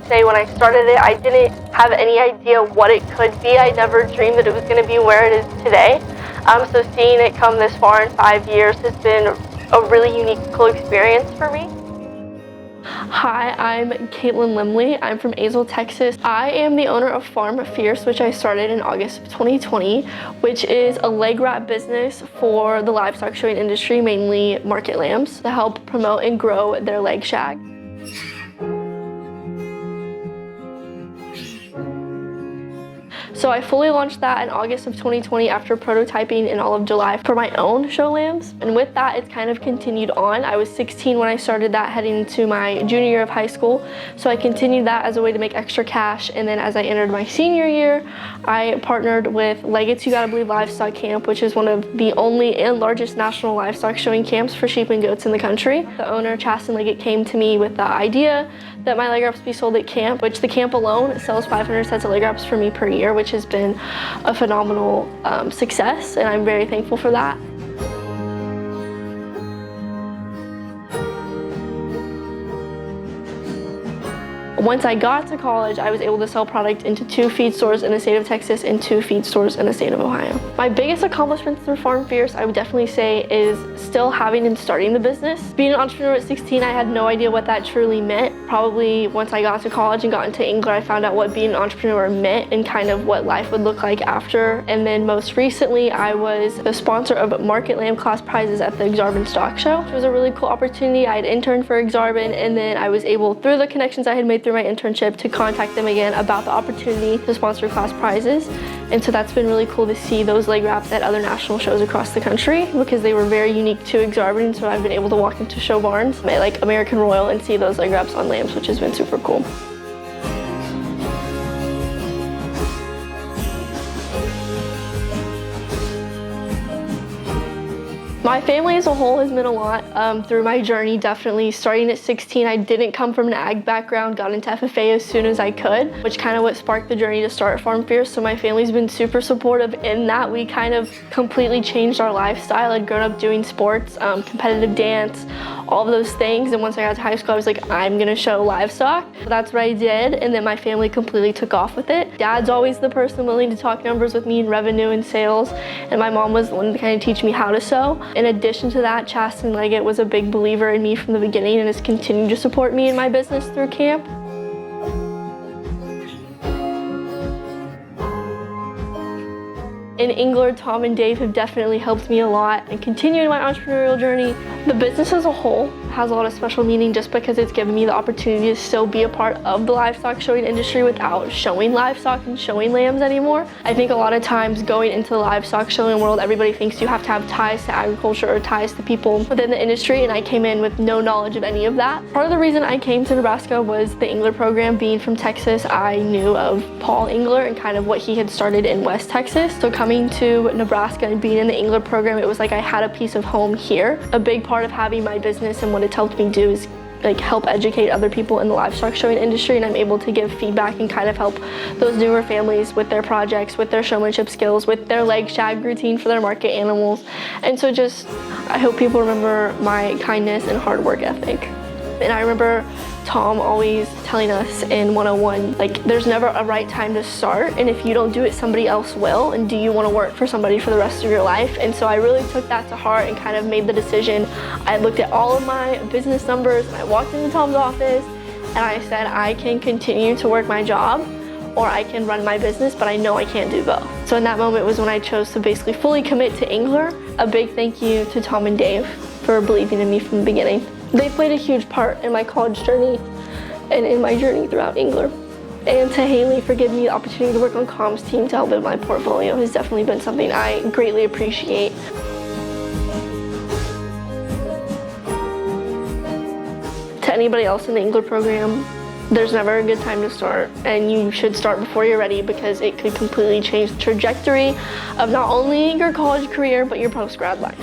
Say when I started it, I didn't have any idea what it could be. I never dreamed that it was going to be where it is today. So seeing it come this far in 5 years has been a really unique, cool experience for me. Hi, I'm KaytLynn Lemley. I'm from Azle, Texas. I am the owner of Farm Fierce, which I started in August of 2020, which is a leg wrap business for the livestock showing industry, mainly market lambs, to help promote and grow their leg shag. So I fully launched that in August of 2020 after prototyping in all of July for my own show lambs. And with that, it's kind of continued on. I was 16 when I started that, heading into my junior year of high school. So I continued that as a way to make extra cash. And then as I entered my senior year, I partnered with Leggett's You Gotta Believe Livestock Camp, which is one of the only and largest national livestock showing camps for sheep and goats in the country. The owner, Leggett, came to me with the idea that my leg wraps be sold at camp, which the camp alone sells 500 sets of leg wraps for me per year, which has been a phenomenal success, and I'm very thankful for that. Once I got to college, I was able to sell product into 2 feed stores in the state of Texas and 2 feed stores in the state of Ohio. My biggest accomplishments through Farm Fierce, I would definitely say, is still having and starting the business. Being an entrepreneur at 16, I had no idea what that truly meant. Probably once I got to college and got into Engler, I found out what being an entrepreneur meant and kind of what life would look like after. And then most recently, I was the sponsor of Market Lamb class prizes at the Exhibitors Stock Show. It was a really cool opportunity. I had interned for Exhibitors, and then I was able, through the connections I had made through my internship, to contact them again about the opportunity to sponsor class prizes. And so that's been really cool to see those leg wraps at other national shows across the country, because they were very unique to Exhibitors. So I've been able to walk into show barns like American Royal and see those leg wraps on lambs, which has been super cool. My family as a whole has been a lot through my journey, definitely. Starting at 16, I didn't come from an ag background, got into FFA as soon as I could, which kind of what sparked the journey to start Farm Fierce. So my family's been super supportive in that. We kind of completely changed our lifestyle. I'd grown up doing sports, competitive dance, all of those things. And once I got to high school, I was like, I'm gonna show livestock. So that's what I did. And then my family completely took off with it. Dad's always the person willing to talk numbers with me in revenue and sales. And my mom was the one to kind of teach me how to sew. In addition to that, Leggett was a big believer in me from the beginning and has continued to support me in my business through camp. In Engler, Tom and Dave have definitely helped me a lot and continuing my entrepreneurial journey. The business as a whole has a lot of special meaning just because it's given me the opportunity to still be a part of the livestock showing industry without showing livestock and showing lambs anymore. I think a lot of times going into the livestock showing world, everybody thinks you have to have ties to agriculture or ties to people within the industry, and I came in with no knowledge of any of that. Part of the reason I came to Nebraska was the Engler program. Being from Texas, I knew of Paul Engler and kind of what he had started in West Texas. So coming to Nebraska and being in the Engler program, it was like I had a piece of home here. A big part of having my business and what it's helped me do is like help educate other people in the livestock showing industry, and I'm able to give feedback and kind of help those newer families with their projects, with their showmanship skills, with their leg shag routine for their market animals. And so just, I hope people remember my kindness and hard work ethic. And I remember Tom always telling us in 101, like, there's never a right time to start, and if you don't do it, somebody else will, and do you want to work for somebody for the rest of your life? And so I really took that to heart and kind of made the decision. I looked at all of my business numbers, and I walked into Tom's office, and I said, I can continue to work my job, or I can run my business, but I know I can't do both. So in that moment was when I chose to basically fully commit to Engler. A big thank you to Tom and Dave for believing in me from the beginning. They played a huge part in my college journey and in my journey throughout Engler. And to Haley for giving me the opportunity to work on comms team to help build my portfolio has definitely been something I greatly appreciate. To anybody else in the Engler program, there's never a good time to start, and you should start before you're ready, because it could completely change the trajectory of not only your college career, but your post-grad life.